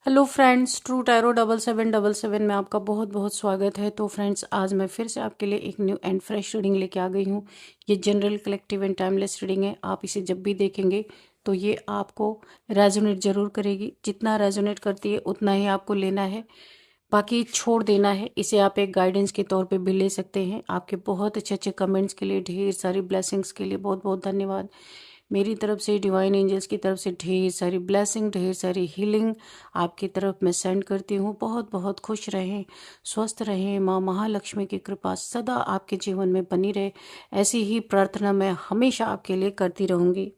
Hello friends, true tarot 7777 में आपका बहुत बहुत स्वागत है। तो फ्रेंड्स, आज मैं फिर से आपके लिए एक न्यू एंड फ्रेश रीडिंग लेके आ गई हूँ। ये general, collective and timeless reading है। आप इसे जब भी देखेंगे तो ये आपको रेजोनेट जरूर करेगी। जितना रेजोनेट करती है उतना ही आपको लेना है, बाकी छोड़ देना है। इसे आप एक गाइडेंस के तौर पे भी ले सकते हैं। आपके बहुत अच्छे अच्छे कमेंट्स के लिए, ढेर सारी ब्लेसिंग्स के लिए बहुत बहुत धन्यवाद। मेरी तरफ से, डिवाइन एंजल्स की तरफ से ढेर सारी ब्लेसिंग, ढेर सारी हीलिंग आपकी तरफ मैं सेंड करती हूँ। बहुत बहुत खुश रहें, स्वस्थ रहें। माँ महालक्ष्मी की कृपा सदा आपके जीवन में बनी रहे, ऐसी ही प्रार्थना मैं हमेशा आपके लिए करती रहूँगी।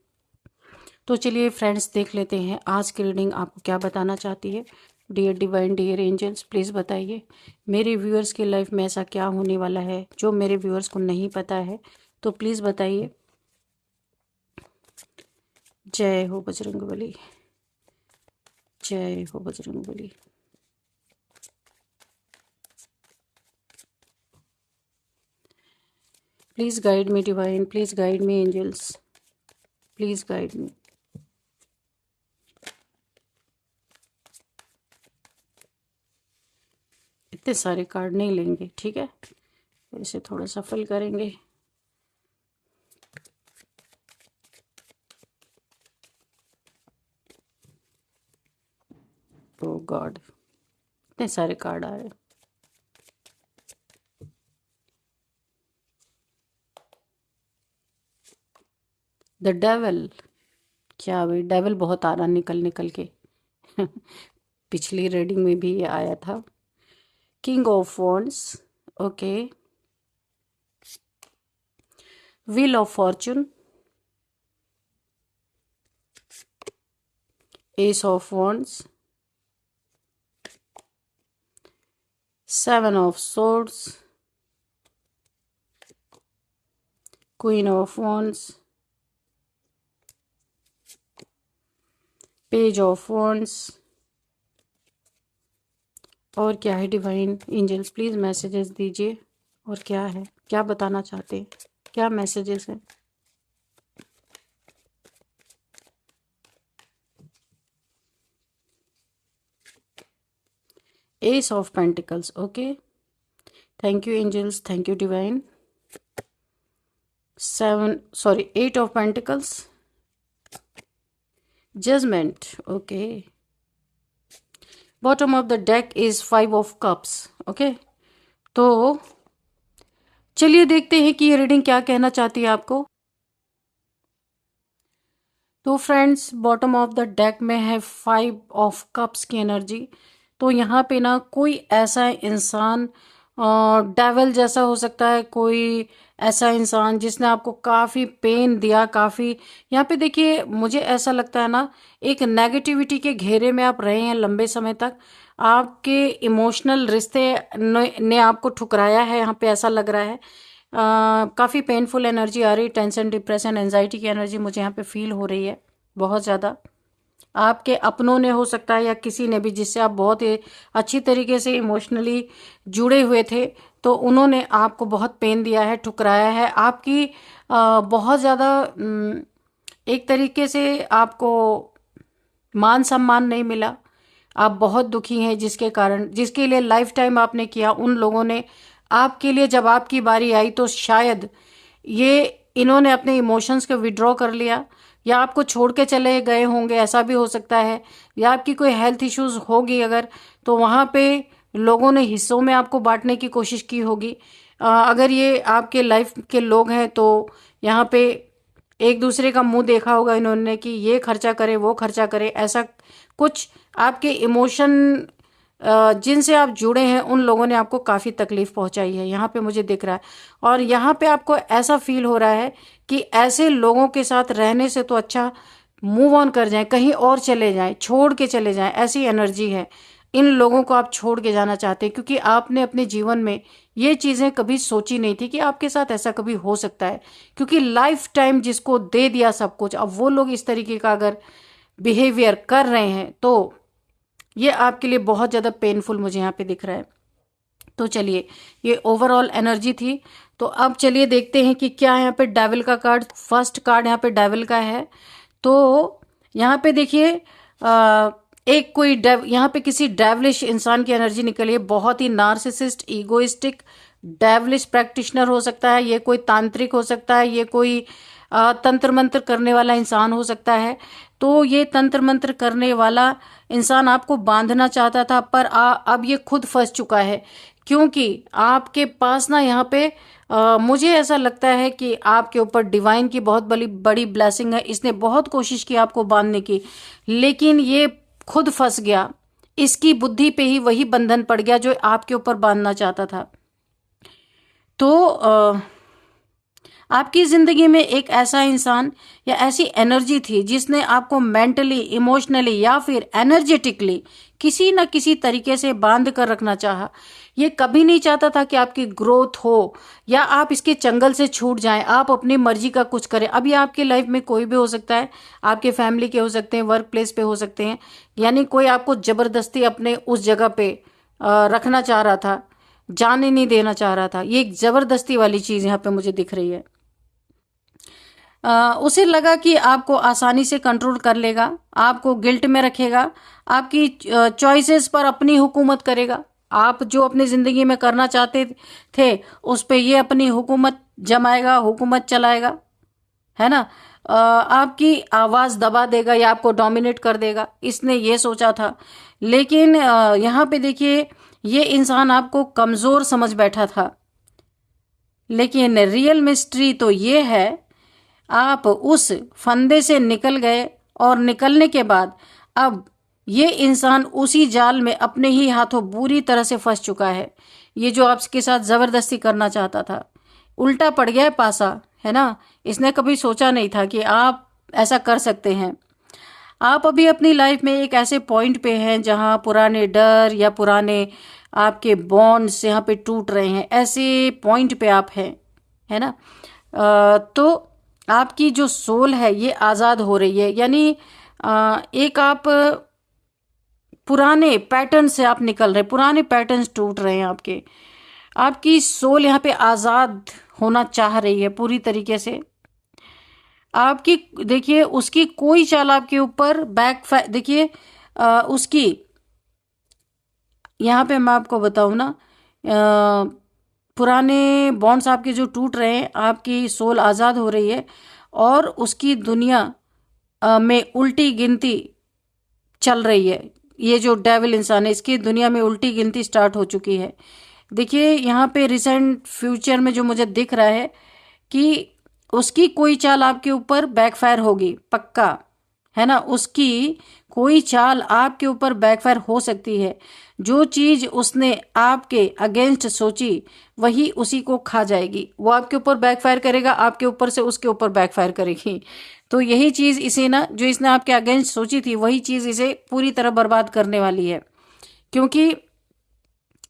तो चलिए फ्रेंड्स, देख लेते हैं आज की रीडिंग आपको क्या बताना चाहती है। Dear divine, dear angels, please बताइए मेरे व्यूअर्स की लाइफ में ऐसा क्या होने वाला है जो मेरे व्यूअर्स को नहीं पता है। तो प्लीज़ बताइए। जय हो बजरंगबली, जय हो Bajrangbali. Please guide me divine, please guide me angels, please guide me. इतने सारे कार्ड नहीं लेंगे, ठीक है, इसे थोड़ा सफल करेंगे। ओ गॉड, इतने सारे कार्ड आ रहे। द डेविल, क्या भाई, डेविल बहुत आ रहा निकल निकल के। पिछली रीडिंग में भी ये आया था। King of wands, okay. Wheel of Fortune, S of wands, seven of swords, queen of wands, page of wands. और क्या है डिवाइन एंजल्स, प्लीज मैसेजेस दीजिए। और क्या है, क्या बताना चाहते हैं, क्या मैसेजेस हैं। Ace of pentacles, okay. Thank you angels, thank you divine. Eight of pentacles, judgement, okay. Bottom of the deck is five of cups, okay. तो चलिए देखते हैं कि ये रीडिंग क्या कहना चाहती है आपको। तो friends, bottom of the deck में है फाइव ऑफ कप्स की एनर्जी। तो यहाँ पे ना कोई ऐसा इंसान, डेविल जैसा हो सकता है, कोई ऐसा इंसान जिसने आपको काफ़ी पेन दिया, काफ़ी। यहाँ पे देखिए, मुझे ऐसा लगता है ना, एक नेगेटिविटी के घेरे में आप रहे हैं लंबे समय तक। आपके इमोशनल रिश्ते ने आपको ठुकराया है, यहाँ पे ऐसा लग रहा है। काफ़ी पेनफुल एनर्जी आ रही है, टेंशन, डिप्रेशन, एंजाइटी की एनर्जी मुझे यहाँ पे फील हो रही है बहुत ज़्यादा। आपके अपनों ने हो सकता है, या किसी ने भी जिससे आप बहुत ही अच्छी तरीके से इमोशनली जुड़े हुए थे, तो उन्होंने आपको बहुत पेन दिया है, ठुकराया है। आपकी बहुत ज़्यादा एक तरीके से आपको मान सम्मान नहीं मिला। आप बहुत दुखी हैं, जिसके कारण, जिसके लिए लाइफ टाइम आपने किया, उन लोगों ने आपके लिए जब आपकी बारी आई तो शायद ये इन्होंने अपने इमोशंस को विड्रॉ कर लिया, या आपको छोड़ के चले गए होंगे, ऐसा भी हो सकता है। या आपकी कोई हेल्थ इश्यूज होगी अगर, तो वहाँ पे लोगों ने हिस्सों में आपको बांटने की कोशिश की होगी। अगर ये आपके लाइफ के लोग हैं तो यहाँ पे एक दूसरे का मुंह देखा होगा इन्होंने कि ये खर्चा करे, वो खर्चा करे, ऐसा कुछ। आपके इमोशन जिनसे आप जुड़े हैं, उन लोगों ने आपको काफ़ी तकलीफ पहुंचाई है, यहाँ पे मुझे दिख रहा है। और यहाँ पे आपको ऐसा फील हो रहा है कि ऐसे लोगों के साथ रहने से तो अच्छा मूव ऑन कर जाएं, कहीं और चले जाएं, छोड़ के चले जाएं, ऐसी एनर्जी है। इन लोगों को आप छोड़ के जाना चाहते हैं, क्योंकि आपने अपने जीवन में ये चीज़ें कभी सोची नहीं थी कि आपके साथ ऐसा कभी हो सकता है। क्योंकि लाइफ टाइम जिसको दे दिया सब कुछ, अब वो लोग इस तरीके का अगर बिहेवियर कर रहे हैं, तो ये आपके लिए बहुत ज़्यादा पेनफुल मुझे यहाँ पे दिख रहा है। तो चलिए, ये ओवरऑल एनर्जी थी। तो अब चलिए देखते हैं कि क्या यहाँ पे डेविल का कार्ड, फर्स्ट कार्ड यहाँ पे डेविल का है। तो यहाँ पे देखिए, एक कोई यहाँ पे किसी डेवलिश इंसान की एनर्जी निकली है, बहुत ही नार्सिसिस्ट, ईगोइस्टिक, डेवलिश प्रैक्टिशनर हो सकता है, ये कोई तांत्रिक हो सकता है, ये कोई तंत्र मंत्र करने वाला इंसान हो सकता है। तो ये तंत्र मंत्र करने वाला इंसान आपको बांधना चाहता था, पर अब ये खुद फंस चुका है, क्योंकि आपके पास ना यहाँ पे मुझे ऐसा लगता है कि आपके ऊपर डिवाइन की बहुत बड़ी बड़ी ब्लेसिंग है। इसने बहुत कोशिश की आपको बांधने की, लेकिन ये खुद फंस गया। इसकी बुद्धि पे ही वही बंधन पड़ गया जो आपके ऊपर बांधना चाहता था। तो आपकी जिंदगी में एक ऐसा इंसान या ऐसी एनर्जी थी जिसने आपको मेंटली, इमोशनली या फिर एनर्जेटिकली किसी न किसी तरीके से बांध कर रखना चाहा। ये कभी नहीं चाहता था कि आपकी ग्रोथ हो या आप इसके चंगल से छूट जाएं, आप अपनी मर्जी का कुछ करें। अब ये आपकी लाइफ में कोई भी हो सकता है, आपके फैमिली के हो सकते हैं, वर्क प्लेस पे हो सकते हैं, यानी कोई आपको जबरदस्ती अपने उस जगह पे रखना चाह रहा था, जाने नहीं देना चाह रहा था। ये एक जबरदस्ती वाली चीज यहाँ पे मुझे दिख रही है। उसे लगा कि आपको आसानी से कंट्रोल कर लेगा, आपको गिल्ट में रखेगा, आपकी चॉइसेस पर अपनी हुकूमत करेगा। आप जो अपनी जिंदगी में करना चाहते थे उस पे ये अपनी हुकूमत जमाएगा, हुकूमत चलाएगा, है ना। आपकी आवाज दबा देगा या आपको डोमिनेट कर देगा, इसने ये सोचा था। लेकिन यहाँ पे देखिए, ये इंसान आपको कमजोर समझ बैठा था, लेकिन रियल मिस्ट्री तो ये है, आप उस फंदे से निकल गए और निकलने के बाद अब ये इंसान उसी जाल में अपने ही हाथों बुरी तरह से फंस चुका है। ये जो आपके साथ जबरदस्ती करना चाहता था, उल्टा पड़ गया है पासा, है ना। इसने कभी सोचा नहीं था कि आप ऐसा कर सकते हैं। आप अभी अपनी लाइफ में एक ऐसे पॉइंट पे हैं जहां पुराने डर या पुराने आपके बॉन्ड्स यहाँ पे टूट रहे हैं, ऐसे पॉइंट पे आप हैं, है ना। तो आपकी जो सोल है ये आज़ाद हो रही है, यानी एक आप पुराने पैटर्न से आप निकल रहे, पुराने पैटर्न्स टूट रहे हैं आपके। आपकी सोल यहाँ पे आज़ाद होना चाह रही है पूरी तरीके से। आपकी देखिए, उसकी कोई चाल आपके ऊपर देखिए उसकी, यहाँ पे मैं आपको बताऊँ ना, पुराने बॉन्ड्स आपके जो टूट रहे हैं, आपकी सोल आज़ाद हो रही है और उसकी दुनिया में उल्टी गिनती चल रही है। ये जो डेविल इंसान है, इसकी दुनिया में उल्टी गिनती स्टार्ट हो चुकी है। देखिए यहाँ पे रिसेंट फ्यूचर में जो मुझे दिख रहा है कि उसकी कोई चाल आपके ऊपर बैकफायर होगी, पक्का, है ना। उसकी कोई चाल आपके ऊपर बैकफायर हो सकती है। जो चीज उसने आपके अगेंस्ट सोची वही उसी को खा जाएगी। वो आपके ऊपर बैकफायर करेगा, आपके ऊपर से उसके ऊपर बैकफायर करेगी। तो यही चीज इसे ना, जो इसने आपके अगेंस्ट सोची थी, वही चीज इसे पूरी तरह बर्बाद करने वाली है। क्योंकि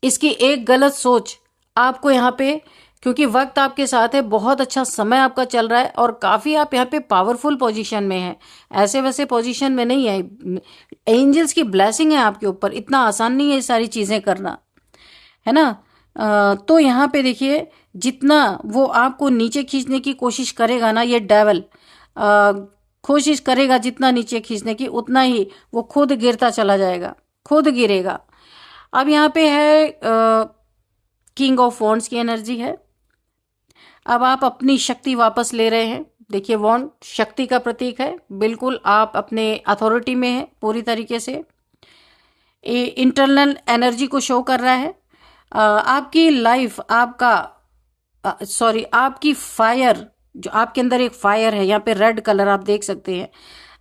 इसकी एक गलत सोच आपको यहाँ पे, क्योंकि वक्त आपके साथ है, बहुत अच्छा समय आपका चल रहा है और काफी आप यहाँ पे पावरफुल पोजीशन में हैं, ऐसे वैसे पोजीशन में नहीं है। एंजल्स की ब्लेसिंग है आपके ऊपर, इतना आसान नहीं है ये सारी चीजें करना, है ना। तो यहाँ पे देखिए, जितना वो आपको नीचे खींचने की कोशिश करेगा ना, ये डेविल कोशिश करेगा जितना नीचे खींचने की, उतना ही वो खुद गिरता चला जाएगा, खुद गिरेगा। अब यहाँ पे है किंग ऑफ वॉन्ड्स की एनर्जी है। अब आप अपनी शक्ति वापस ले रहे हैं। देखिए, वॉन्ड शक्ति का प्रतीक है, बिल्कुल आप अपने अथॉरिटी में हैं पूरी तरीके से। इंटरनल एनर्जी को शो कर रहा है। आपकी लाइफ, आपकी फायर, जो आपके अंदर एक फायर है, यहाँ पे रेड कलर आप देख सकते हैं।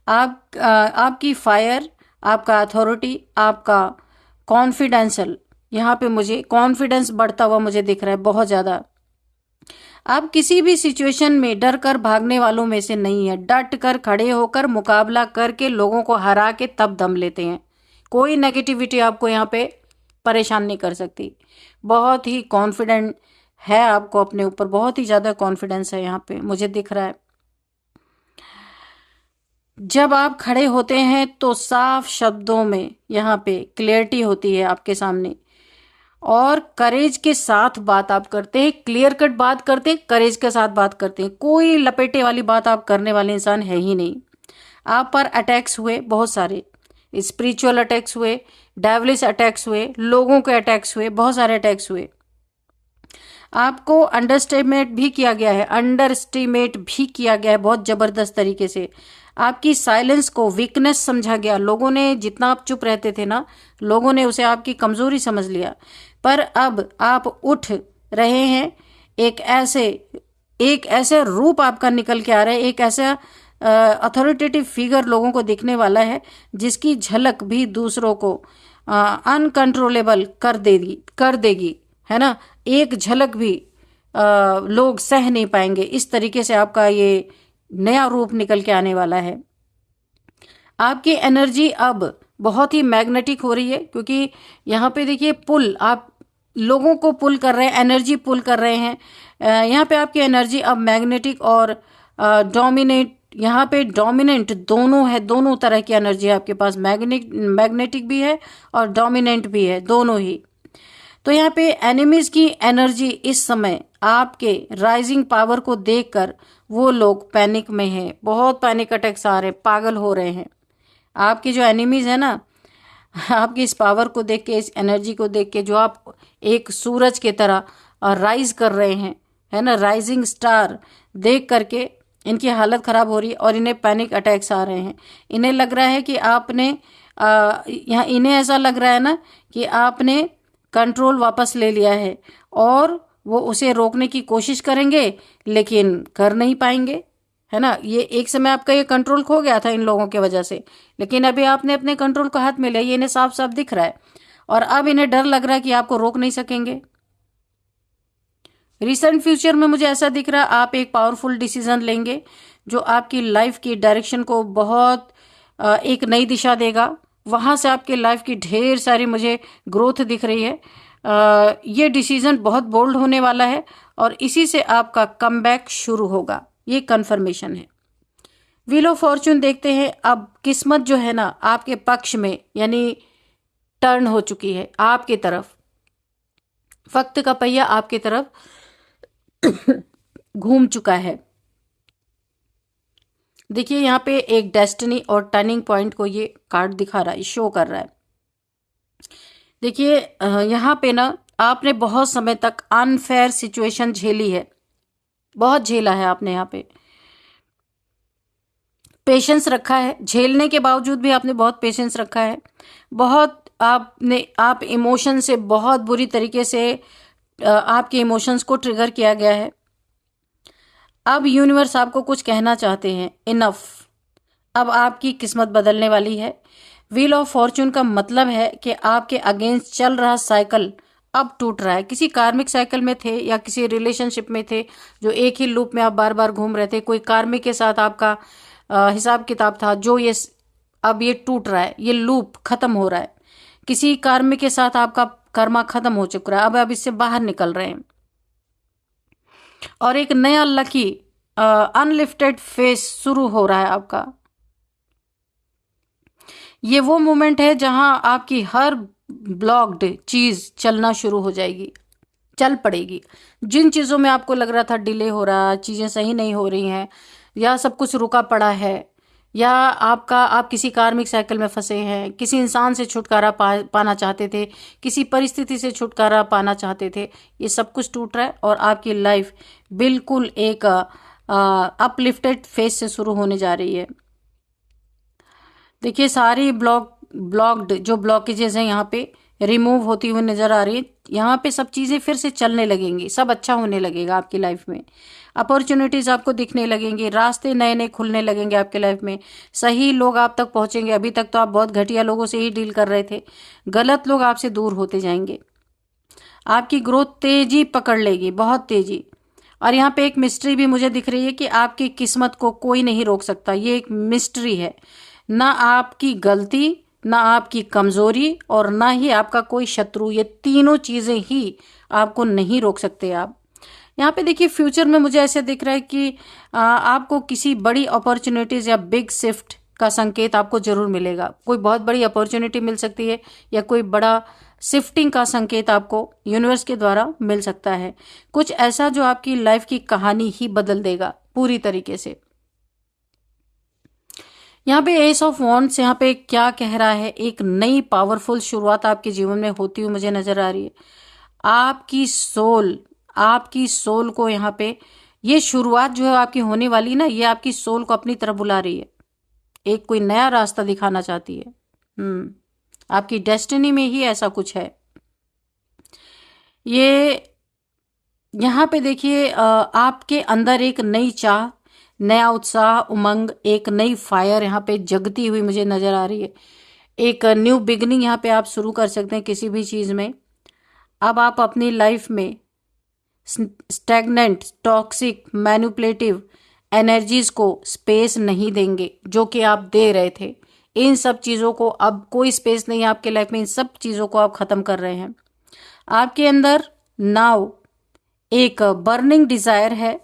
आपकी फायर, आपका अथॉरिटी, आपका कॉन्फिडेंशियल, यहाँ पे मुझे कॉन्फिडेंस बढ़ता हुआ मुझे दिख रहा है बहुत ज्यादा। आप किसी भी सिचुएशन में डर कर भागने वालों में से नहीं है। डट कर खड़े होकर मुकाबला करके लोगों को हरा के तब दम लेते हैं। कोई नेगेटिविटी आपको यहाँ पे परेशान नहीं कर सकती। बहुत ही कॉन्फिडेंट है आपको अपने ऊपर, बहुत ही ज्यादा कॉन्फिडेंस है यहाँ पे मुझे दिख रहा है। जब आप खड़े होते हैं तो साफ शब्दों में यहाँ पे क्लियरिटी होती है आपके सामने, और करेज के साथ बात आप करते हैं, क्लियर कट बात करते हैं, करेज के साथ बात करते हैं। कोई लपेटे वाली बात आप करने वाले इंसान है ही नहीं। आप पर अटैक्स हुए बहुत सारे, स्पिरिचुअल अटैक्स हुए, डेविलिश अटैक्स हुए, लोगों के अटैक्स हुए, बहुत सारे अटैक्स हुए। आपको अंडरस्टिमेट भी किया गया है, अंडरस्टिमेट भी किया गया है बहुत जबरदस्त तरीके से। आपकी साइलेंस को वीकनेस समझा गया। लोगों ने, जितना आप चुप रहते थे ना, लोगों ने उसे आपकी कमजोरी समझ लिया। पर अब आप उठ रहे हैं, एक ऐसे रूप आपका निकल के आ रहा है, एक ऐसा अथॉरिटेटिव फिगर लोगों को दिखने वाला है जिसकी झलक भी दूसरों को अनकंट्रोलेबल कर देगी, है ना। एक झलक भी लोग सह नहीं पाएंगे। इस तरीके से आपका ये नया रूप निकल के आने वाला है। आपकी एनर्जी अब बहुत ही मैग्नेटिक हो रही है, क्योंकि यहाँ पे देखिए पुल, आप लोगों को पुल कर रहे हैं, एनर्जी पुल कर रहे हैं। यहाँ पे आपकी एनर्जी अब मैग्नेटिक और डोमिनेट, यहाँ पे डोमिनेंट दोनों है, दोनों तरह की एनर्जी आपके पास, मैग्नेटिक भी है और डोमिनेंट भी है, दोनों ही। तो यहाँ पे एनिमीज की एनर्जी इस समय आपके राइजिंग पावर को देखकर वो लोग पैनिक में हैं, बहुत पैनिक अटैक्स आ रहे हैं, पागल हो रहे हैं। आपके जो एनिमीज है ना, आपकी इस पावर को देख के, इस एनर्जी को देख के, जो आप एक सूरज के तरह राइज कर रहे हैं, है ना, राइजिंग स्टार देख करके इनकी हालत खराब हो रही है और इन्हें पैनिक अटैक्स आ रहे हैं। इन्हें लग रहा है कि आपने यहाँ, इन्हें ऐसा लग रहा है ना कि आपने कंट्रोल वापस ले लिया है और वो उसे रोकने की कोशिश करेंगे लेकिन कर नहीं पाएंगे, है ना। ये एक समय आपका ये कंट्रोल खो गया था इन लोगों की वजह से, लेकिन अभी आपने अपने कंट्रोल को हाथ में लिया, ये इन्हें साफ साफ दिख रहा है और अब इन्हें डर लग रहा है कि आपको रोक नहीं सकेंगे। रिसेंट फ्यूचर में मुझे ऐसा दिख रहा है आप एक पावरफुल डिसीजन लेंगे जो आपकी लाइफ की डायरेक्शन को बहुत एक नई दिशा देगा। वहां से आपके लाइफ की ढेर सारी मुझे ग्रोथ दिख रही है। ये डिसीजन बहुत बोल्ड होने वाला है और इसी से आपका कमबैक शुरू होगा, ये कंफर्मेशन है। व्हील ऑफ फॉर्चून देखते हैं। अब किस्मत जो है ना आपके पक्ष में, यानी टर्न हो चुकी है आपके तरफ, वक्त का पहिया आपके तरफ घूम चुका है। देखिए यहाँ पे एक डेस्टिनी और टर्निंग पॉइंट को ये कार्ड दिखा रहा है, शो कर रहा है। देखिए यहाँ पे ना आपने बहुत समय तक अनफेयर सिचुएशन झेली है, बहुत झेला है आपने। यहाँ पे पेशेंस रखा है, झेलने के बावजूद भी आपने बहुत पेशेंस रखा है। बहुत आप इमोशन से बहुत बुरी तरीके से आपके इमोशंस को ट्रिगर किया गया है। अब यूनिवर्स आपको कुछ कहना चाहते हैं, इनफ, अब आपकी किस्मत बदलने वाली है। व्हील ऑफ फॉर्चून का मतलब है कि आपके अगेंस्ट चल रहा साइकिल अब टूट रहा है। किसी कार्मिक साइकिल में थे या किसी रिलेशनशिप में थे जो एक ही लूप में आप बार बार घूम रहे थे, कोई कार्मिक के साथ आपका हिसाब किताब था जो ये अब ये टूट रहा है, ये लूप खत्म हो रहा है। किसी कार्मिक के साथ आपका कर्मा खत्म हो चुका है, अब आप इससे बाहर निकल रहे हैं और एक नया लकी अनलिफ्टेड फेस शुरू हो रहा है आपका। ये वो मोमेंट है जहां आपकी हर ब्लॉक्ड चीज चलना शुरू हो जाएगी, चल पड़ेगी। जिन चीजों में आपको लग रहा था डिले हो रहा, चीजें सही नहीं हो रही हैं या सब कुछ रुका पड़ा है, या आप किसी कार्मिक साइकिल में फंसे हैं, किसी इंसान से छुटकारा पाना चाहते थे, किसी परिस्थिति से छुटकारा पाना चाहते थे, ये सब कुछ टूट रहा है और आपकी लाइफ बिल्कुल एक अपलिफ्टेड फेस से शुरू होने जा रही है। देखिए सारी ब्लॉक्ड जो ब्लॉकेजेस हैं यहाँ पे रिमूव होती हुई नजर आ रही है। यहाँ पे सब चीजें फिर से चलने लगेंगी, सब अच्छा होने लगेगा आपकी लाइफ में। अपॉर्चुनिटीज आपको दिखने लगेंगी, रास्ते नए नए खुलने लगेंगे आपके लाइफ में, सही लोग आप तक पहुंचेंगे। अभी तक तो आप बहुत घटिया लोगों से ही डील कर रहे थे, गलत लोग आपसे दूर होते जाएंगे। आपकी ग्रोथ तेजी पकड़ लेगी, बहुत तेजी। और यहाँ पे एक मिस्ट्री भी मुझे दिख रही है कि आपकी किस्मत को कोई नहीं रोक सकता, ये एक मिस्ट्री है। ना आपकी गलती, ना आपकी कमजोरी और ना ही आपका कोई शत्रु, ये तीनों चीजें ही आपको नहीं रोक सकते। आप यहाँ पे देखिए फ्यूचर में मुझे ऐसे दिख रहा है कि आपको किसी बड़ी अपॉर्चुनिटीज या बिग शिफ्ट का संकेत आपको जरूर मिलेगा। कोई बहुत बड़ी अपॉर्चुनिटी मिल सकती है या कोई बड़ा शिफ्टिंग का संकेत आपको यूनिवर्स के द्वारा मिल सकता है। कुछ ऐसा जो आपकी लाइफ की कहानी ही बदल देगा पूरी तरीके से। यहाँ पे एस ऑफ वॉन्ड्स यहाँ पे क्या कह रहा है, एक नई पावरफुल शुरुआत आपके जीवन में होती हुई मुझे नजर आ रही है। आपकी सोल को यहाँ पे ये शुरुआत जो है आपकी होने वाली ना, ये आपकी सोल को अपनी तरफ बुला रही है, एक कोई नया रास्ता दिखाना चाहती है। आपकी डेस्टिनी में ही ऐसा कुछ है। ये यहाँ पे देखिए आपके अंदर एक नई चाह, नया उत्साह, उमंग, एक नई फायर यहाँ पे जगती हुई मुझे नजर आ रही है। एक न्यू बिगनिंग यहाँ पे आप शुरू कर सकते हैं किसी भी चीज में। अब आप अपनी लाइफ में स्टैग्नेंट, टॉक्सिक, मैनिपुलेटिव एनर्जीज को स्पेस नहीं देंगे जो कि आप दे रहे थे। इन सब चीजों को अब कोई स्पेस नहीं है आपके लाइफ में, इन सब चीजों को आप खत्म कर रहे हैं। आपके अंदर नाउ एक बर्निंग डिजायर है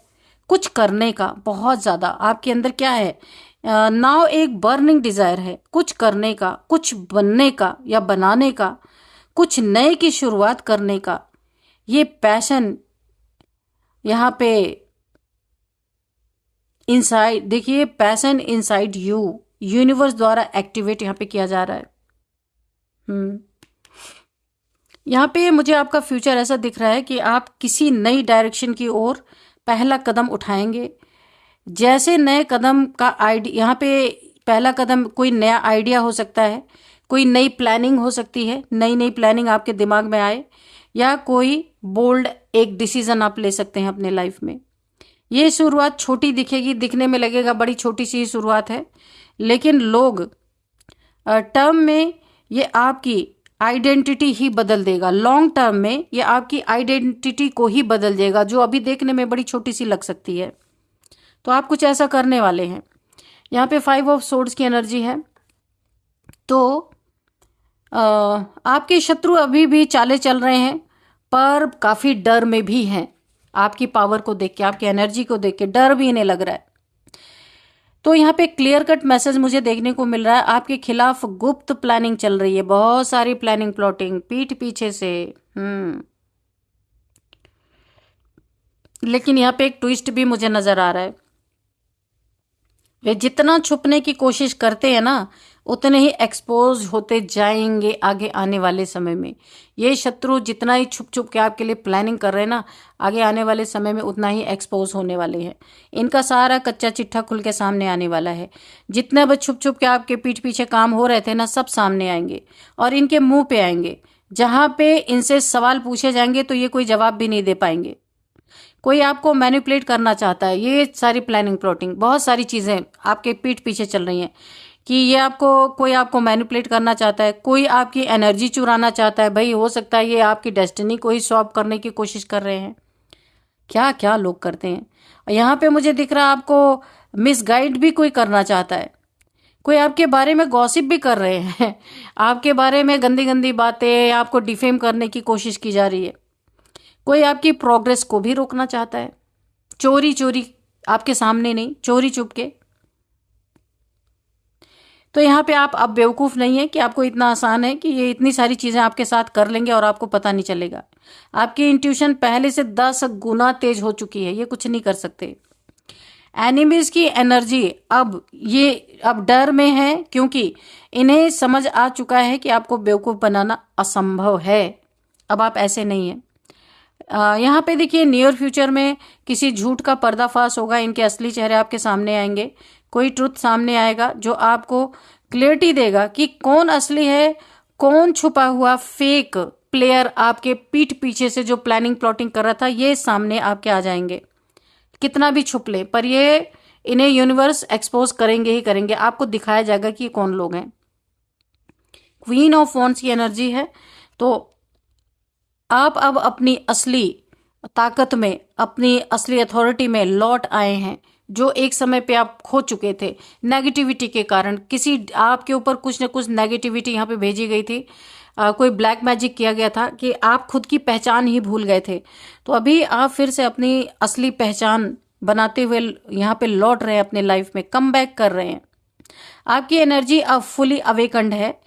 कुछ करने का, बहुत ज्यादा आपके अंदर क्या है, नाउ एक बर्निंग डिजायर है कुछ करने का, कुछ बनने का या बनाने का, कुछ नए की शुरुआत करने का। ये पैशन यहाँ पे इनसाइड, देखिए पैशन इनसाइड यू यूनिवर्स द्वारा एक्टिवेट यहाँ पे किया जा रहा है। यहाँ पे मुझे आपका फ्यूचर ऐसा दिख रहा है कि आप किसी नई डायरेक्शन की ओर पहला कदम उठाएंगे। जैसे नए कदम का आइडिया, यहाँ पे पहला कदम कोई नया आइडिया हो सकता है, कोई नई प्लानिंग हो सकती है, नई प्लानिंग आपके दिमाग में आए, या कोई बोल्ड एक डिसीजन आप ले सकते हैं अपने लाइफ में। ये शुरुआत छोटी दिखेगी, दिखने में लगेगा बड़ी छोटी सी शुरुआत है, लेकिन लोग टर्म में ये आपकी आइडेंटिटी ही बदल देगा। लॉन्ग टर्म में ये आपकी आइडेंटिटी को ही बदल देगा, जो अभी देखने में बड़ी छोटी सी लग सकती है। तो आप कुछ ऐसा करने वाले हैं। यहाँ पे 5 ऑफ सोर्ड्स की एनर्जी है। तो आपके शत्रु अभी भी चाले चल रहे हैं, पर काफी डर में भी हैं। आपकी पावर को देख के, आपकी एनर्जी को देख के डर भी इन्हें लग रहा है। तो यहाँ पे क्लियर कट मैसेज मुझे देखने को मिल रहा है, आपके खिलाफ गुप्त प्लानिंग चल रही है, बहुत सारी प्लानिंग, प्लॉटिंग पीठ पीछे से। लेकिन यहाँ पे एक ट्विस्ट भी मुझे नजर आ रहा है। वे जितना छुपने की कोशिश करते हैं ना, उतने ही एक्सपोज होते जाएंगे आगे आने वाले समय में। ये शत्रु जितना ही छुप छुप के आपके लिए प्लानिंग कर रहे हैं ना, आगे आने वाले समय में उतना ही एक्सपोज होने वाले हैं। इनका सारा कच्चा चिट्ठा खुल के सामने आने वाला है। जितने भी छुप छुप के आपके पीठ पीछे काम हो रहे थे ना, सब सामने आएंगे और इनके मुंह पे आएंगे। जहां पे इनसे सवाल पूछे जाएंगे तो ये कोई जवाब भी नहीं दे पाएंगे। कोई आपको मैनिपुलेट करना चाहता है, ये सारी प्लानिंग, प्लॉटिंग, बहुत सारी चीजें आपके पीठ पीछे चल रही हैं कि ये कोई आपको मैनिपुलेट करना चाहता है, कोई आपकी एनर्जी चुराना चाहता है। भाई हो सकता है ये आपकी डेस्टिनी को ही सॉल्व करने की कोशिश कर रहे हैं। क्या क्या लोग करते हैं। और यहाँ पे मुझे दिख रहा है आपको मिसगाइड भी कोई करना चाहता है। कोई आपके बारे में गॉसिप भी कर रहे हैं आपके बारे में गंदी गंदी बातें, आपको डिफेम करने की कोशिश की जा रही है। कोई आपकी प्रोग्रेस को भी रोकना चाहता है, चोरी चोरी, आपके सामने नहीं, चोरी चुपके। तो यहाँ पे आप अब बेवकूफ नहीं है कि आपको इतना आसान है कि ये इतनी सारी चीजें आपके साथ कर लेंगे और आपको पता नहीं चलेगा। आपकी इंट्यूशन पहले से 10 गुना तेज हो चुकी है, ये कुछ नहीं कर सकते। एनिमीज की एनर्जी अब डर में है, क्योंकि इन्हें समझ आ चुका है कि आपको बेवकूफ बनाना असंभव है। अब आप ऐसे नहीं है। यहाँ पे देखिए नियर फ्यूचर में किसी झूठ का पर्दाफाश होगा, इनके असली चेहरे आपके सामने आएंगे। कोई ट्रुथ सामने आएगा जो आपको क्लियरिटी देगा कि कौन असली है, कौन छुपा हुआ फेक प्लेयर आपके पीठ पीछे से जो प्लानिंग, प्लॉटिंग कर रहा था, ये सामने आपके आ जाएंगे। कितना भी छुप ले, पर ये इन्हें यूनिवर्स एक्सपोज करेंगे ही करेंगे। आपको दिखाया जाएगा कि कौन लोग हैं। क्वीन ऑफ वॉन्ड्स की एनर्जी है। तो आप अब अपनी असली ताकत में, अपनी असली अथॉरिटी में लौट आए हैं, जो एक समय पे आप खो चुके थे नेगेटिविटी के कारण। किसी आपके ऊपर कुछ न कुछ नेगेटिविटी यहाँ पे भेजी गई थी, कोई ब्लैक मैजिक किया गया था कि आप खुद की पहचान ही भूल गए थे। तो अभी आप फिर से अपनी असली पहचान बनाते हुए यहाँ पे लौट रहे हैं, अपने लाइफ में कम बैक कर रहे हैं। आपकी एनर्जी अब फुली अवेकंड है।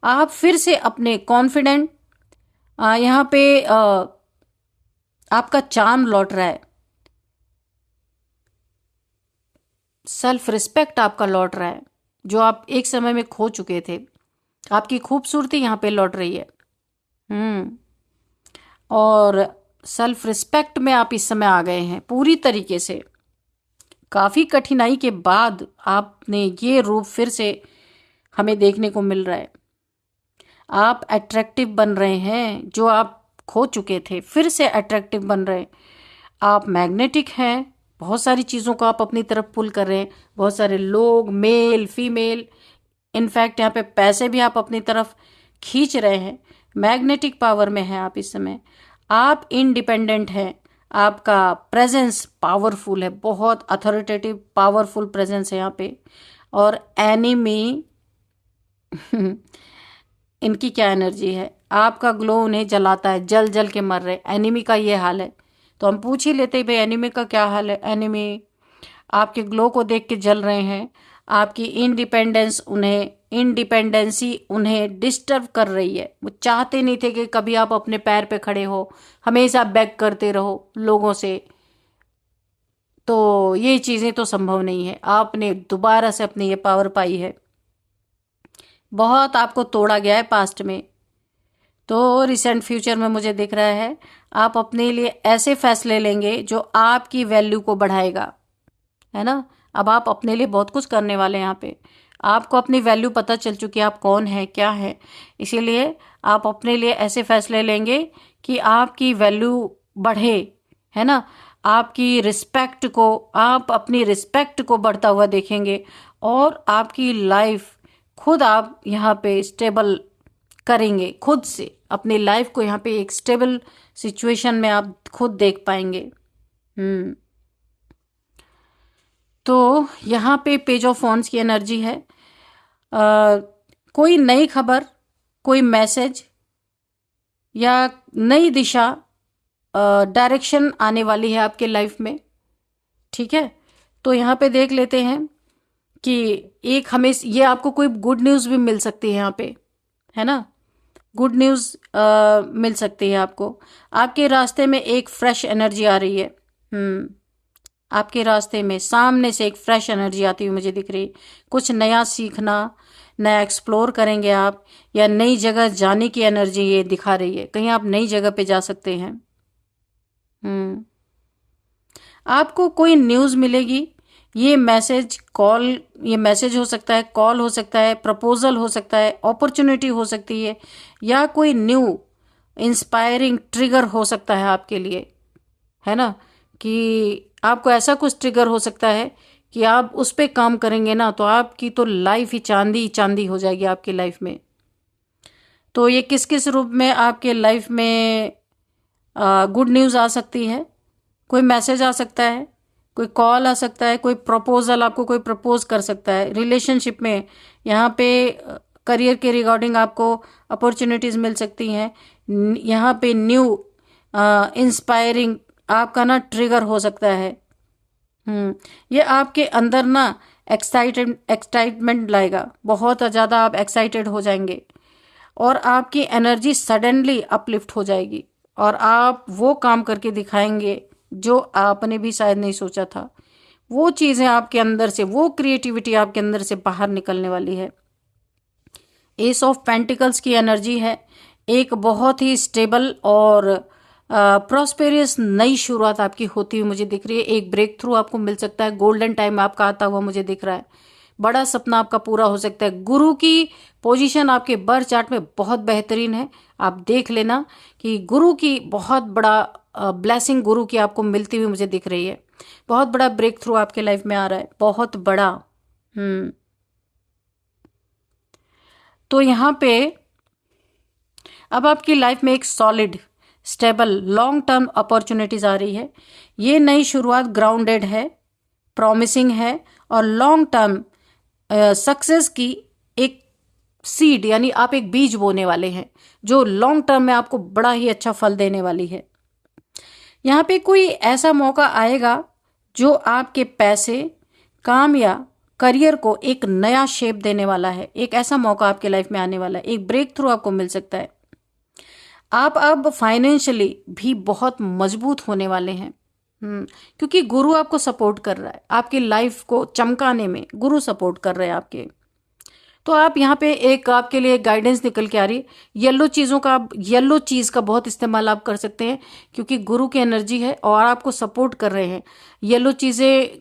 आप फिर से अपने कॉन्फिडेंट, यहाँ पे आपका चार्म लौट रहा है, सेल्फ रिस्पेक्ट आपका लौट रहा है। जो आप एक समय में खो चुके थे। आपकी खूबसूरती यहाँ पे लौट रही है। और सेल्फ रिस्पेक्ट में आप इस समय आ गए हैं पूरी तरीके से। काफ़ी कठिनाई के बाद आपने ये रूप फिर से हमें देखने को मिल रहा है। आप अट्रैक्टिव बन रहे हैं, जो आप खो चुके थे फिर से अट्रैक्टिव बन रहे हैं। आप मैग्नेटिक हैं, बहुत सारी चीज़ों को आप अपनी तरफ पुल कर रहे हैं, बहुत सारे लोग, मेल फीमेल, इनफैक्ट यहाँ पे पैसे भी आप अपनी तरफ खींच रहे हैं। मैग्नेटिक पावर में है आप इस समय। आप इंडिपेंडेंट हैं, आपका प्रेजेंस पावरफुल है, बहुत अथॉरिटेटिव पावरफुल प्रेजेंस है यहाँ पे। और एनिमी इनकी क्या एनर्जी है, आपका ग्लो उन्हें जलाता है, जल जल के मर रहे। एनिमी का ये हाल है, तो हम पूछ ही लेते भाई एनिमी का क्या हाल है। एनिमी आपके ग्लो को देख के जल रहे हैं। आपकी इंडिपेंडेंसी उन्हें डिस्टर्ब कर रही है। वो चाहते नहीं थे कि कभी आप अपने पैर पे खड़े हो, हमेशा बैक करते रहो लोगों से। तो ये चीज़ें तो संभव नहीं है। आपने दोबारा से अपनी ये पावर पाई है। बहुत आपको तोड़ा गया है पास्ट में, तो रिसेंट फ्यूचर में मुझे दिख रहा है आप अपने लिए ऐसे फैसले लेंगे जो आपकी वैल्यू को बढ़ाएगा, है ना। अब आप अपने लिए बहुत कुछ करने वाले हैं। यहाँ पे आपको अपनी वैल्यू पता चल चुकी है, आप कौन है क्या है। इसीलिए आप अपने लिए ऐसे फैसले लेंगे कि आपकी वैल्यू बढ़े, है ना। आपकी रिस्पेक्ट को, आप अपनी रिस्पेक्ट को बढ़ता हुआ देखेंगे और आपकी लाइफ खुद आप यहाँ पे स्टेबल करेंगे। खुद से अपनी लाइफ को यहाँ पे एक स्टेबल सिचुएशन में आप खुद देख पाएंगे। तो यहाँ पे पेज ऑफ वॉन्ड्स की एनर्जी है। कोई नई खबर, कोई मैसेज या नई दिशा, डायरेक्शन आने वाली है आपके लाइफ में, ठीक है। तो यहाँ पे देख लेते हैं कि एक हमें ये आपको कोई गुड न्यूज़ भी मिल सकती है यहाँ पे, है ना। गुड न्यूज़ मिल सकती है आपको। आपके रास्ते में एक फ्रेश एनर्जी आ रही है। आपके रास्ते में सामने से एक फ्रेश एनर्जी आती हुई मुझे दिख रही है। कुछ नया सीखना, नया एक्सप्लोर करेंगे आप, या नई जगह जाने की एनर्जी ये दिखा रही है। कहीं आप नई जगह पे जा सकते हैं। आपको कोई न्यूज़ मिलेगी। ये मैसेज कॉल, ये मैसेज हो सकता है, कॉल हो सकता है, प्रपोजल हो सकता है, अपॉर्चुनिटी हो सकती है, या कोई न्यू इंस्पायरिंग ट्रिगर हो सकता है आपके लिए, है ना। कि आपको ऐसा कुछ ट्रिगर हो सकता है कि आप उस पर काम करेंगे ना तो आपकी तो लाइफ ही चांदी चांदी हो जाएगी आपकी लाइफ में। तो ये किस किस रूप में आपके लाइफ में गुड न्यूज़ आ सकती है। कोई मैसेज आ सकता है, कोई कॉल आ सकता है, कोई प्रपोजल, आपको कोई प्रपोज कर सकता है रिलेशनशिप में। यहाँ पे करियर के रिगार्डिंग आपको अपॉर्चुनिटीज़ मिल सकती हैं। यहाँ पे न्यू इंस्पायरिंग आपका ना ट्रिगर हो सकता है। ये आपके अंदर ना एक्साइटमेंट लाएगा, बहुत ज़्यादा आप एक्साइटेड हो जाएंगे और आपकी एनर्जी सडनली अपलिफ्ट हो जाएगी और आप वो काम करके दिखाएंगे जो आपने भी शायद नहीं सोचा था। वो चीज़ें आपके अंदर से, वो क्रिएटिविटी आपके अंदर से बाहर निकलने वाली है। एस ऑफ पेंटिकल्स की एनर्जी है। एक बहुत ही स्टेबल और प्रॉस्पेरियस नई शुरुआत आपकी होती हुई मुझे दिख रही है। एक ब्रेक थ्रू आपको मिल सकता है, गोल्डन टाइम आपका आता हुआ मुझे दिख रहा है। बड़ा सपना आपका पूरा हो सकता है। गुरु की पोजीशन आपके बर्थ चार्ट में बहुत बेहतरीन है। आप देख लेना कि गुरु की बहुत बड़ा ब्लेसिंग गुरु की आपको मिलती हुई मुझे दिख रही है। बहुत बड़ा ब्रेक थ्रू आपके लाइफ में आ रहा है, बहुत बड़ा। तो यहाँ पे अब आपकी लाइफ में एक solid, stable, long term opportunities आ रही है। ये नई शुरुआत ग्राउंडेड है, प्रॉमिसिंग है और लॉन्ग टर्म सक्सेस की एक सीड, यानी आप एक बीज बोने वाले हैं जो लॉन्ग टर्म में आपको बड़ा ही अच्छा फल देने वाली है। यहाँ पे कोई ऐसा मौका आएगा जो आपके पैसे, काम या करियर को एक नया शेप देने वाला है। एक ऐसा मौका आपके लाइफ में आने वाला है, एक ब्रेक थ्रू आपको मिल सकता है। आप अब फाइनेंशियली भी बहुत मजबूत होने वाले हैं। क्योंकि गुरु आपको सपोर्ट कर रहा है, आपकी लाइफ को चमकाने में गुरु सपोर्ट कर रहे हैं आपके। तो आप यहाँ पे एक आपके लिए गाइडेंस निकल के आ रही है। येलो चीज़ों का, येलो चीज़ का बहुत इस्तेमाल आप कर सकते हैं, क्योंकि गुरु की एनर्जी है और आपको सपोर्ट कर रहे हैं। येलो चीज़ें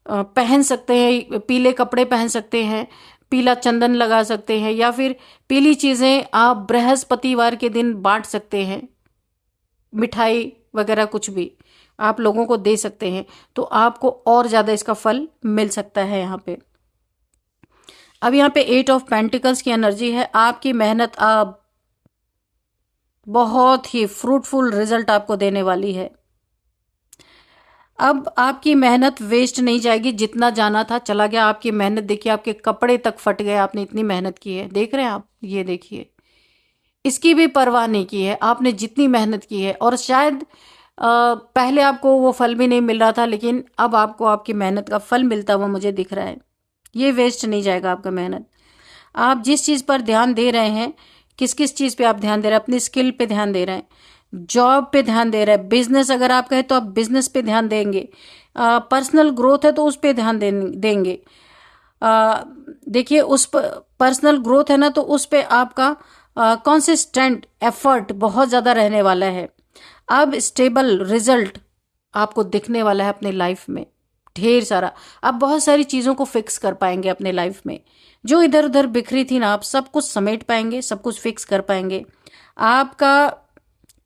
पहन सकते हैं, पीले कपड़े पहन सकते हैं, पीला चंदन लगा सकते हैं, या फिर पीली चीज़ें आप बृहस्पतिवार के दिन बांट सकते हैं। मिठाई वगैरह कुछ भी आप लोगों को दे सकते हैं, तो आपको और ज़्यादा इसका फल मिल सकता है यहाँ पे। अब यहाँ पे 8 ऑफ पेंटिकल्स की एनर्जी है। आपकी मेहनत आप बहुत ही फ्रूटफुल रिजल्ट आपको देने वाली है। अब आपकी मेहनत वेस्ट नहीं जाएगी, जितना जाना था चला गया। आपकी मेहनत देखिए, आपके कपड़े तक फट गए, आपने इतनी मेहनत की है, देख रहे हैं आप, ये देखिए, इसकी भी परवाह नहीं की है आपने, जितनी मेहनत की है। और शायद पहले आपको वो फल भी नहीं मिल रहा था, लेकिन अब आपको आपकी मेहनत का फल मिलता हुआ मुझे दिख रहा है। ये वेस्ट नहीं जाएगा आपका मेहनत। आप जिस चीज़ पर ध्यान दे रहे हैं, किस किस चीज़ पे आप ध्यान दे रहे हैं, अपनी स्किल पे ध्यान दे रहे हैं, जॉब पे ध्यान दे रहे हैं, बिजनेस अगर आप कहें तो आप बिजनेस पे ध्यान देंगे, पर्सनल ग्रोथ है तो उस पे ध्यान देंगे। देखिए, उस पर्सनल ग्रोथ है ना, तो उस पे आपका कंसिस्टेंट एफर्ट बहुत ज़्यादा रहने वाला है। अब स्टेबल रिजल्ट आपको दिखने वाला है अपने लाइफ में, ढेर सारा। आप बहुत सारी चीज़ों को फिक्स कर पाएंगे अपने लाइफ में, जो इधर उधर बिखरी थी ना, आप सब कुछ समेट पाएंगे, सब कुछ फिक्स कर पाएंगे। आपका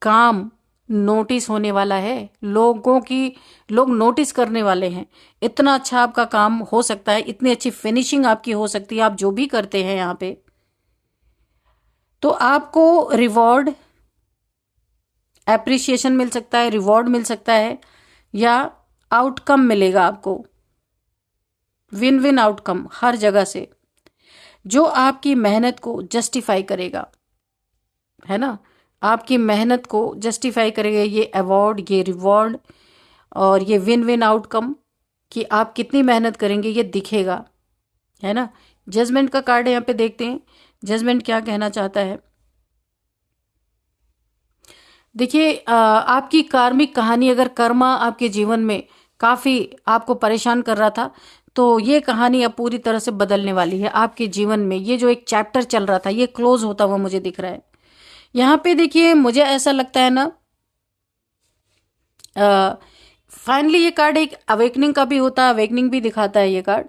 काम नोटिस होने वाला है, लोग नोटिस करने वाले हैं। इतना अच्छा आपका काम हो सकता है, इतनी अच्छी फिनिशिंग आपकी हो सकती है, आप जो भी करते हैं यहाँ पे। तो आपको रिवॉर्ड, एप्रिसिएशन मिल सकता है, रिवॉर्ड मिल सकता है, या आउटकम मिलेगा आपको, विन विन आउटकम हर जगह से, जो आपकी मेहनत को जस्टिफाई करेगा, है ना। आपकी मेहनत को जस्टिफाई करेगा ये अवार्ड, ये रिवॉर्ड और ये विन विन आउटकम, कि आप कितनी मेहनत करेंगे ये दिखेगा, है ना। जजमेंट का कार्ड है, यहाँ पे देखते हैं जजमेंट क्या कहना चाहता है। देखिए, आपकी कार्मिक कहानी, अगर कर्मा आपके जीवन में काफ़ी आपको परेशान कर रहा था, तो ये कहानी अब पूरी तरह से बदलने वाली है आपके जीवन में। ये जो एक चैप्टर चल रहा था, ये क्लोज होता हुआ मुझे दिख रहा है। यहाँ पे देखिए, मुझे ऐसा लगता है ना, फाइनली ये कार्ड एक अवेकनिंग का भी होता है, अवेकनिंग भी दिखाता है ये कार्ड।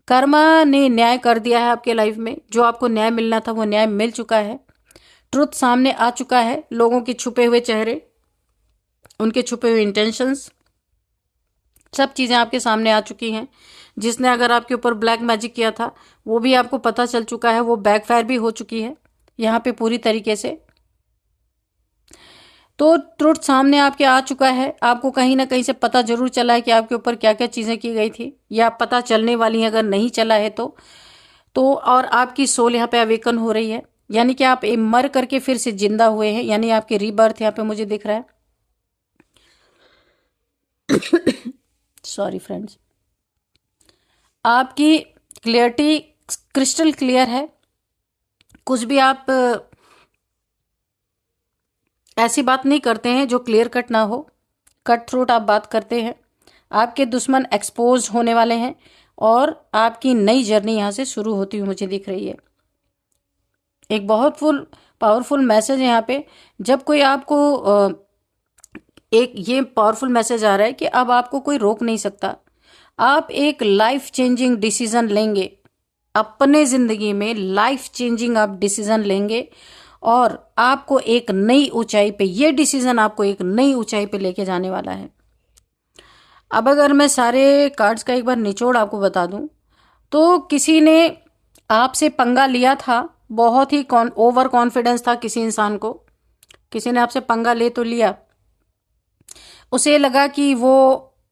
कर्मा ने न्याय कर दिया है आपके लाइफ में, जो आपको न्याय मिलना था वो न्याय मिल चुका है। ट्रुथ सामने आ चुका है, लोगों के छुपे हुए चेहरे, उनके छुपे हुए इंटेंशंस, सब चीज़ें आपके सामने आ चुकी हैं। जिसने अगर आपके ऊपर ब्लैक मैजिक किया था, वो भी आपको पता चल चुका है, वो बैकफायर भी हो चुकी है यहाँ पे पूरी तरीके से। तो ट्रुथ सामने आपके आ चुका है, आपको कहीं ना कहीं से पता जरूर चला है कि आपके ऊपर क्या क्या चीज़ें की गई थी, या पता चलने वाली है, अगर नहीं चला है तो और आपकी सोल यहाँ पे अवेकन हो रही है, यानी कि आप मर करके फिर से जिंदा हुए हैं, यानी आपकी रीबर्थ यहाँ पे मुझे दिख रहा है। सॉरी फ्रेंड्स, आपकी क्लियरिटी क्रिस्टल क्लियर है। कुछ भी आप ऐसी बात नहीं करते हैं जो क्लियर कट ना हो, कट थ्रोट आप बात करते हैं। आपके दुश्मन एक्सपोज होने वाले हैं और आपकी नई जर्नी यहाँ से शुरू होती हुई मुझे दिख रही है। एक बहुत पावरफुल मैसेज है यहाँ पे। जब कोई आपको एक ये पावरफुल मैसेज आ रहा है कि अब आपको कोई रोक नहीं सकता। आप एक लाइफ चेंजिंग डिसीजन लेंगे, अपने जिंदगी में लाइफ चेंजिंग आप डिसीजन लेंगे, और आपको एक नई ऊंचाई पे, ये डिसीजन आपको एक नई ऊंचाई पे लेके जाने वाला है। अब अगर मैं सारे कार्ड्स का एक बार निचोड़ आपको बता दूं, तो किसी ने आपसे पंगा लिया था, बहुत ही ओवर कॉन्फिडेंस था किसी इंसान को, किसी ने आपसे पंगा ले तो लिया, उसे लगा कि वो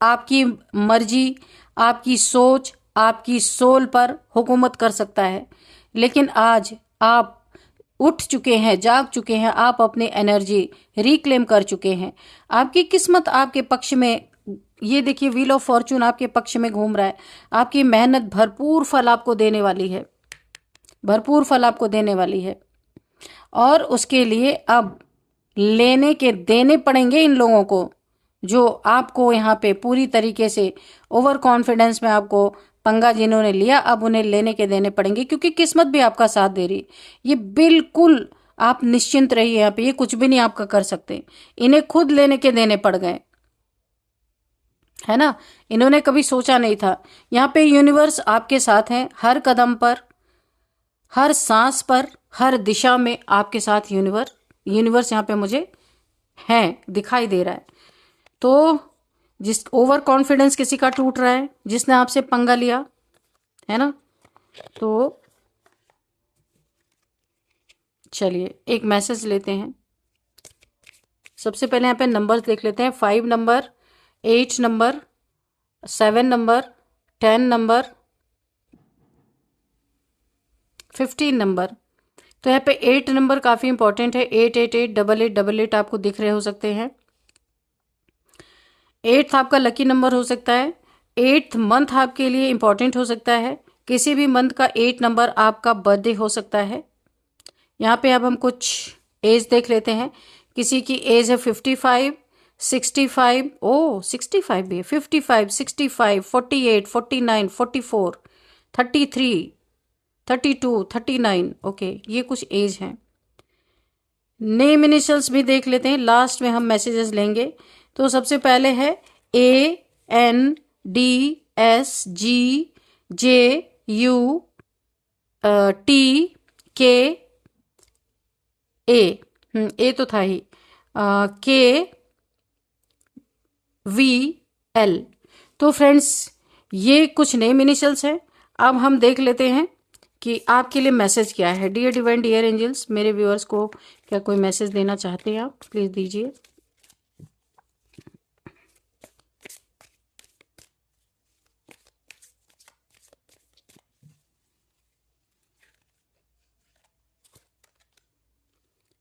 आपकी मर्जी, आपकी सोच, आपकी सोल पर हुकूमत कर सकता है। लेकिन आज आप उठ चुके हैं, जाग चुके हैं, आप अपनी एनर्जी रिक्लेम कर चुके हैं। आपकी किस्मत आपके पक्ष में, ये देखिए व्हील ऑफ फॉर्चून आपके पक्ष में घूम रहा है। आपकी मेहनत भरपूर फल आपको देने वाली है, भरपूर फल आपको देने वाली है। और उसके लिए अब लेने के देने पड़ेंगे इन लोगों को, जो आपको यहाँ पे पूरी तरीके से ओवर कॉन्फिडेंस में आपको पंगा जिन्होंने लिया अब उन्हें लेने के देने पड़ेंगे, क्योंकि किस्मत भी आपका साथ दे रही। ये बिल्कुल आप निश्चिंत रहिए, यहाँ पे ये कुछ भी नहीं आपका कर सकते, इन्हें खुद लेने के देने पड़ गए, है ना। इन्होंने कभी सोचा नहीं था। यहाँ पे यूनिवर्स आपके साथ है, हर कदम पर, हर सांस पर, हर दिशा में आपके साथ यूनिवर्स यहाँ पे मुझे है, दिखाई दे रहा है। तो जिस ओवर कॉन्फिडेंस किसी का टूट रहा है, जिसने आपसे पंगा लिया है ना, तो चलिए एक मैसेज लेते हैं। सबसे पहले यहाँ पे नंबर्स देख लेते हैं। 5 number, 8 number, 7 number, 10 number, 15 number. तो यहाँ पे 8 नंबर काफी इंपॉर्टेंट है। 888 8888 आपको दिख रहे हो सकते हैं। 8th आपका लकी नंबर हो सकता है। 8th मंथ आपके लिए इंपॉर्टेंट हो सकता है। किसी भी मंथ का 8 नंबर आपका बर्थडे हो सकता है। यहाँ पे अब हम कुछ एज देख लेते हैं। किसी की एज है 55, 65, 65 भी है, 55, 65, 48, 49, 44, 33, 32, 39। ओके, ये कुछ एज हैं। नेम इनिशियल्स भी देख लेते हैं, लास्ट में हम मैसेजेस लेंगे। तो सबसे पहले है ANDSGUTKA। ए तो था ही, KVL। तो फ्रेंड्स ये कुछ नेम इनिशियल्स हैं। अब हम देख लेते हैं कि आपके लिए मैसेज क्या है। डियर डिवाइन, डियर एंजल्स, मेरे व्यूअर्स को क्या कोई मैसेज देना चाहते हैं आप? प्लीज दीजिए।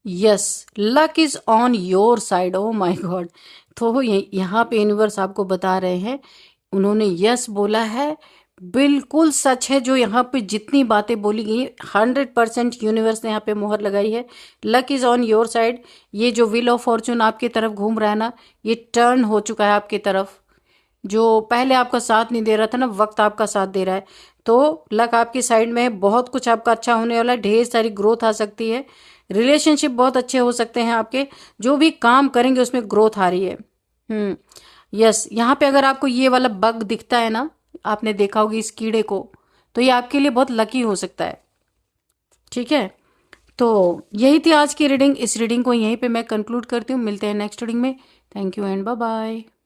Yes, luck is on your side. Oh my God. तो यहाँ पे यूनिवर्स आपको बता रहे हैं, उन्होंने यस बोला है, बिल्कुल सच है। जो यहाँ पे जितनी बातें बोली गई 100% यूनिवर्स ने यहाँ पे मोहर लगाई है। Luck is on your side. ये जो व्हील ऑफ फॉर्चून आपकी तरफ घूम रहा है ना, ये टर्न हो चुका है आपकी तरफ। जो पहले आपका साथ नहीं दे रहा था ना, वक्त आपका साथ दे रहा है। तो लक आपकी साइड में है, बहुत कुछ आपका अच्छा होने वाला है, ढेर सारी ग्रोथ आ सकती है, रिलेशनशिप बहुत अच्छे हो सकते हैं आपके, जो भी काम करेंगे उसमें ग्रोथ आ रही है। यस, यहाँ पे अगर आपको ये वाला बग दिखता है ना, आपने देखा होगी इस कीड़े को, तो ये आपके लिए बहुत लकी हो सकता है। ठीक है, तो यही थी आज की रीडिंग। इस रीडिंग को यहीं पे मैं कंक्लूड करती हूँ। मिलते हैं नेक्स्ट रीडिंग में। Thank you and bye bye.